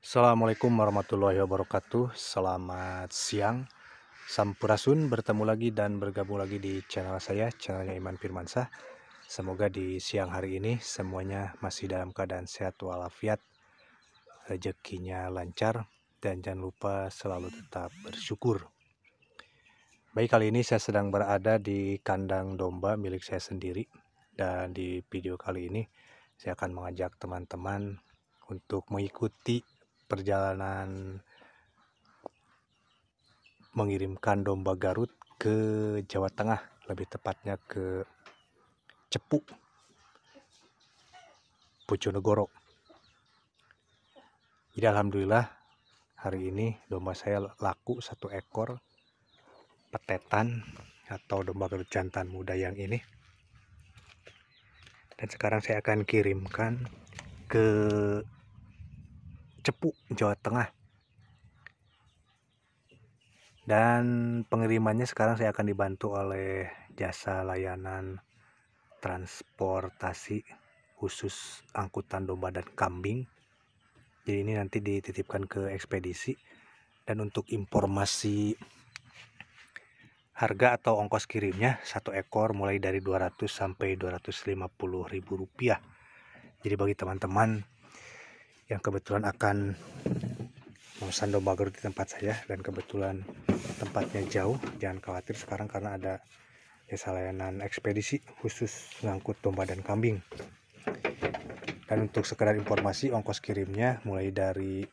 Assalamualaikum warahmatullahi wabarakatuh. Selamat siang, Sampurasun. Bertemu lagi dan bergabung lagi di channel saya, channelnya Iman Firmansyah. Semoga di siang hari ini semuanya masih dalam keadaan sehat walafiat, rezekinya lancar, dan jangan lupa selalu tetap bersyukur. Baik, kali ini saya sedang berada di kandang domba milik saya sendiri. Dan di video kali ini saya akan mengajak teman-teman untuk mengikuti perjalanan mengirimkan domba Garut ke Jawa Tengah, lebih tepatnya ke Cepu, Bojonegoro. Jadi alhamdulillah hari ini domba saya laku 1 ekor petetan atau domba Garut jantan muda yang ini. Dan sekarang saya akan kirimkan ke Cepu, Jawa Tengah. Dan pengirimannya sekarang saya akan dibantu oleh jasa layanan transportasi khusus angkutan domba dan kambing. Jadi ini nanti dititipkan ke ekspedisi. Dan untuk informasi harga atau ongkos kirimnya, 1 ekor mulai dari 200 sampai 250 ribu rupiah. Jadi bagi teman-teman yang kebetulan akan memesan domba Garut di tempat saya dan kebetulan tempatnya jauh, jangan khawatir sekarang karena ada jasa layanan ekspedisi khusus ngangkut domba dan kambing. Dan untuk sekedar informasi, ongkos kirimnya mulai dari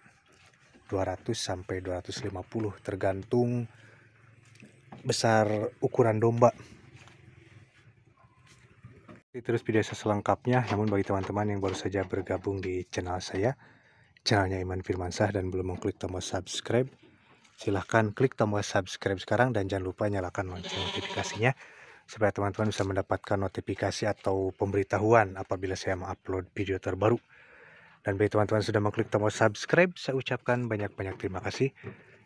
200 sampai 250 tergantung besar ukuran domba. Terus video saya selengkapnya, namun bagi teman-teman yang baru saja bergabung di channel saya, channelnya Iman Firmansyah, dan belum mengklik tombol subscribe, silahkan klik tombol subscribe sekarang dan jangan lupa nyalakan lonceng notifikasinya supaya teman-teman bisa mendapatkan notifikasi atau pemberitahuan apabila saya mengupload video terbaru. Dan bagi teman-teman sudah mengklik tombol subscribe, saya ucapkan banyak-banyak terima kasih.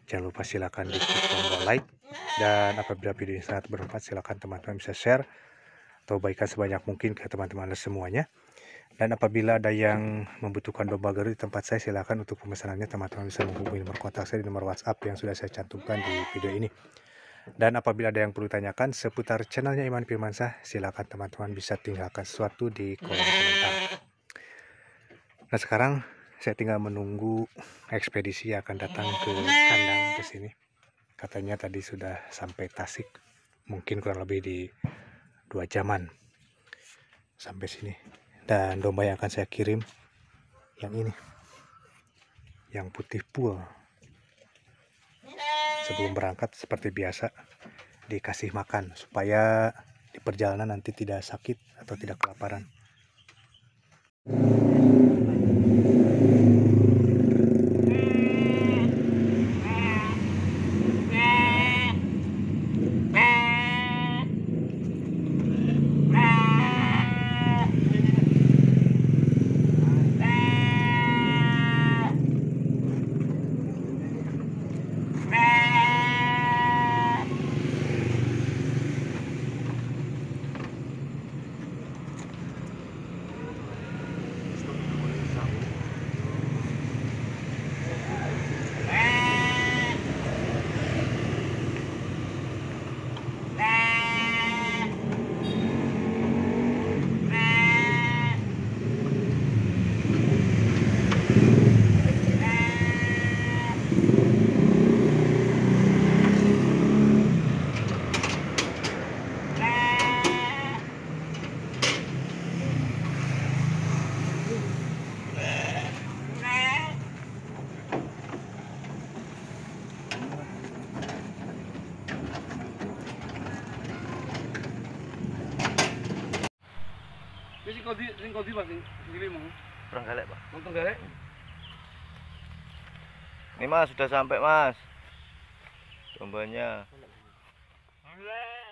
Jangan lupa silakan diklik tombol like, dan apabila video ini sangat bermanfaat silakan teman-teman bisa share atau bagikan sebanyak mungkin ke teman-teman semuanya. Dan apabila ada yang membutuhkan domba Garut di tempat saya, silakan untuk pemesanannya teman-teman bisa menghubungi nomor kontak saya di nomor WhatsApp yang sudah saya cantumkan di video ini. Dan apabila ada yang perlu tanyakan seputar channelnya Iman Firmansyah, silakan teman-teman bisa tinggalkan sesuatu di kolom komentar. Nah, sekarang saya tinggal menunggu ekspedisi yang akan datang ke kandang ke sini. Katanya tadi sudah sampai Tasik, mungkin kurang lebih di 2 jaman sampai sini. Dan domba yang akan saya kirim yang ini, yang putih pul. Sebelum berangkat seperti biasa dikasih makan supaya di perjalanan nanti tidak sakit atau tidak kelaparan. Sing kodi Mas, sing mau. Trenggalek, Pak. Nonton galek. Ini Mas, sudah sampai Mas. Dombanya. Alhamdulillah.